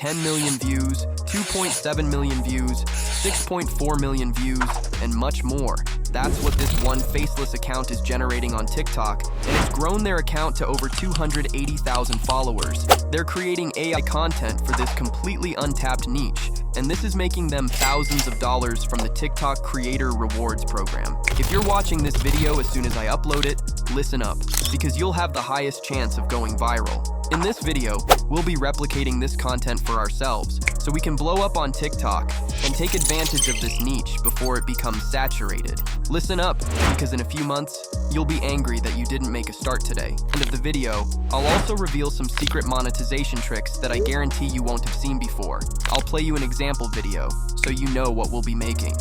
10 million views, 2.7 million views, 6.4 million views, and much more. That's what this one faceless account is generating on TikTok, and it's grown their account to over 280,000 followers. They're creating AI content for this completely untapped niche, and this is making them thousands of dollars from the TikTok Creator Rewards program. If you're watching this video as soon as I upload it, listen up, because you'll have the highest chance of going viral. In this video, we'll be replicating this content for ourselves, so we can blow up on TikTok and take advantage of this niche before it becomes saturated. Listen up, because in a few months, you'll be angry that you didn't make a start today. End of the video, I'll also reveal some secret monetization tricks that I guarantee you won't have seen before. I'll play you an example video, so you know what we'll be making.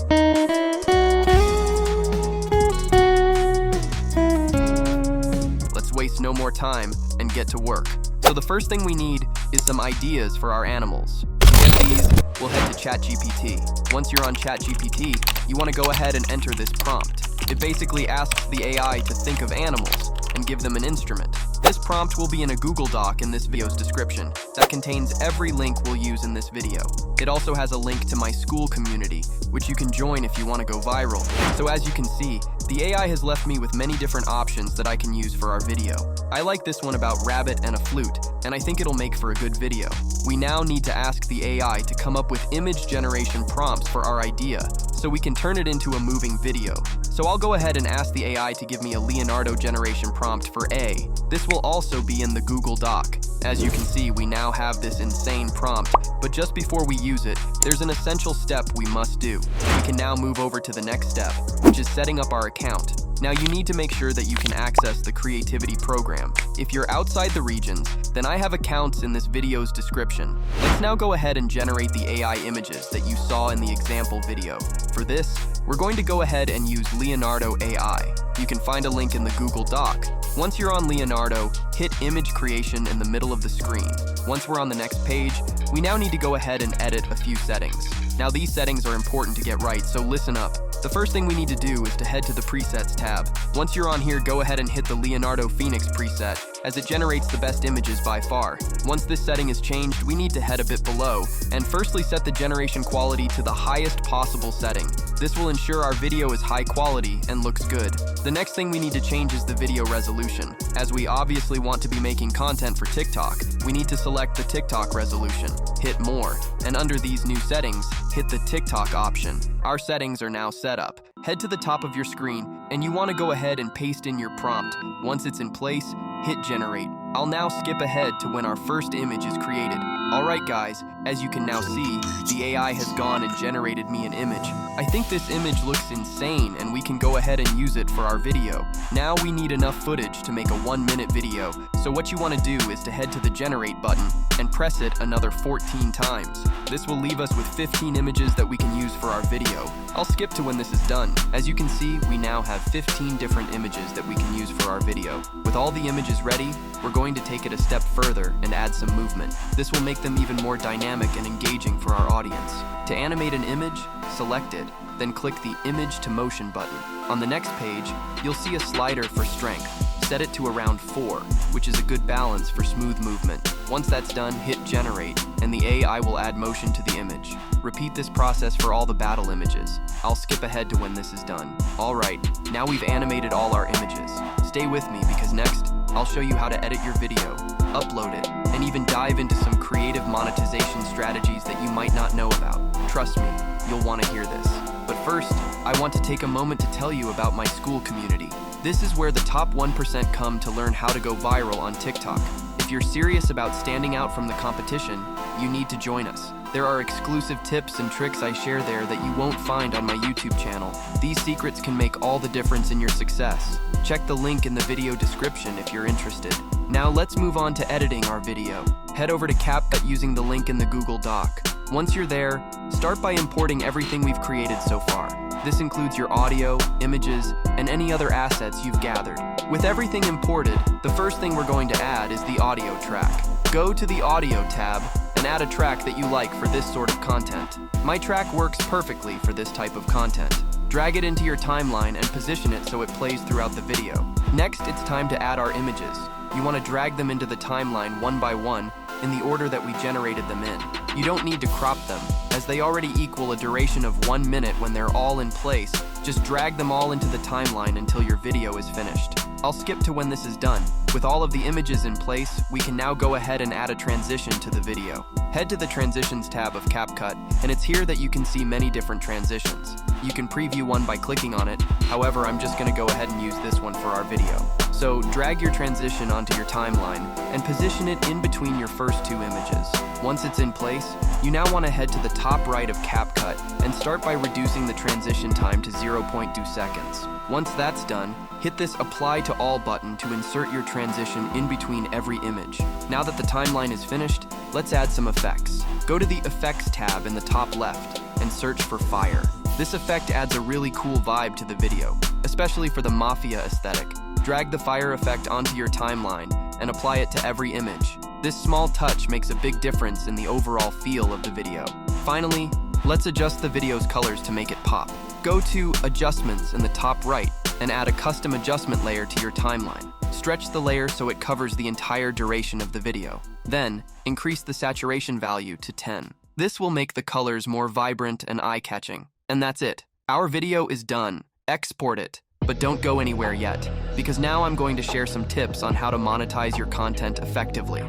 Let's waste no more time and get to work. So the first thing we need is some ideas for our animals. To get these, we'll head to ChatGPT. Once you're on ChatGPT, you want to go ahead and enter this prompt. It basically asks the AI to think of animals and give them an instrument. This prompt will be in a Google Doc in this video's description that contains every link we'll use in this video. It also has a link to my school community, which you can join if you want to go viral. So as you can see, the AI has left me with many different options that I can use for our video. I like this one about rabbit and a flute, and I think it'll make for a good video. We now need to ask the AI to come up with image generation prompts for our idea, so we can turn it into a moving video. So I'll go ahead and ask the AI to give me a Leonardo generation prompt for A. This will also be in the Google Doc. As you can see, we now have this insane prompt, but just before we use it, there's an essential step we must do. We can now move over to the next step, which is setting up our account. Now you need to make sure that you can access the creativity program. If you're outside the regions, then I have accounts in this video's description. Let's now go ahead and generate the AI images that you saw in the example video. For this, we're going to go ahead and use Leonardo AI. You can find a link in the Google Doc. Once you're on Leonardo, hit image creation in the middle of the screen. Once we're on the next page, we now need to go ahead and edit a few settings. Now these settings are important to get right, so listen up. The first thing we need to do is to head to the Presets tab. Once you're on here, go ahead and hit the Leonardo Phoenix preset, as it generates the best images by far. Once this setting is changed, we need to head a bit below, and firstly set the generation quality to the highest possible setting. This will ensure our video is high quality and looks good. The next thing we need to change is the video resolution. As we obviously want to be making content for TikTok, we need to select the TikTok resolution. Hit More, and under these new settings, hit the TikTok option. Our settings are now set up. Head to the top of your screen, and you want to go ahead and paste in your prompt. Once it's in place, hit Generate. I'll now skip ahead to when our first image is created. Alright guys, as you can now see, the AI has gone and generated me an image. I think this image looks insane and we can go ahead and use it for our video. Now we need enough footage to make a 1-minute video, so what you want to do is to head to the Generate button and press it another 14 times. This will leave us with 15 images that we can use for our video. I'll skip to when this is done. As you can see, we now have 15 different images that we can use for our video. With all the images ready, we're going to take it a step further and add some movement. This will make them even more dynamic and engaging for our audience. To animate an image, select it, then click the Image to Motion button. On the next page, you'll see a slider for strength. Set it to around 4, which is a good balance for smooth movement. Once that's done, hit Generate, and the AI will add motion to the image. Repeat this process for all the battle images. I'll skip ahead to when this is done. Alright, now we've animated all our images. Stay with me because next, I'll show you how to edit your video, upload it, and even dive into some creative monetization strategies that you might not know about. Trust me, you'll want to hear this. But first, I want to take a moment to tell you about my school community. This is where the top 1% come to learn how to go viral on TikTok. If you're serious about standing out from the competition, you need to join us. There are exclusive tips and tricks I share there that you won't find on my YouTube channel. These secrets can make all the difference in your success. Check the link in the video description if you're interested. Now let's move on to editing our video. Head over to CapCut using the link in the Google Doc. Once you're there, start by importing everything we've created so far. This includes your audio, images, and any other assets you've gathered. With everything imported, the first thing we're going to add is the audio track. Go to the Audio tab and add a track that you like for this sort of content. My track works perfectly for this type of content. Drag it into your timeline and position it so it plays throughout the video. Next, it's time to add our images. You want to drag them into the timeline one by one in the order that we generated them in. You don't need to crop them, as they already equal a duration of 1 minute when they're all in place. Just drag them all into the timeline until your video is finished. I'll skip to when this is done. With all of the images in place, we can now go ahead and add a transition to the video. Head to the Transitions tab of CapCut, and it's here that you can see many different transitions. You can preview one by clicking on it. However, I'm just going to go ahead and use this one for our video. So drag your transition onto your timeline and position it in between your first two images. Once it's in place, you now want to head to the top right of CapCut and start by reducing the transition time to 0.2 seconds. Once that's done, hit this Apply to All button to insert your transition in between every image. Now that the timeline is finished, let's add some effects. Go to the Effects tab in the top left and search for Fire. This effect adds a really cool vibe to the video, especially for the mafia aesthetic. Drag the fire effect onto your timeline and apply it to every image. This small touch makes a big difference in the overall feel of the video. Finally, let's adjust the video's colors to make it pop. Go to Adjustments in the top right and add a custom adjustment layer to your timeline. Stretch the layer so it covers the entire duration of the video. Then, increase the saturation value to 10. This will make the colors more vibrant and eye-catching. And that's it. Our video is done. Export it. But don't go anywhere yet, because now I'm going to share some tips on how to monetize your content effectively.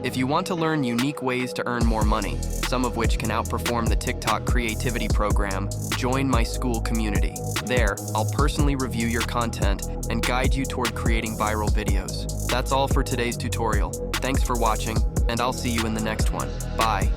If you want to learn unique ways to earn more money, some of which can outperform the TikTok creativity program, join my school community. There, I'll personally review your content and guide you toward creating viral videos. That's all for today's tutorial. Thanks for watching, and I'll see you in the next one. Bye.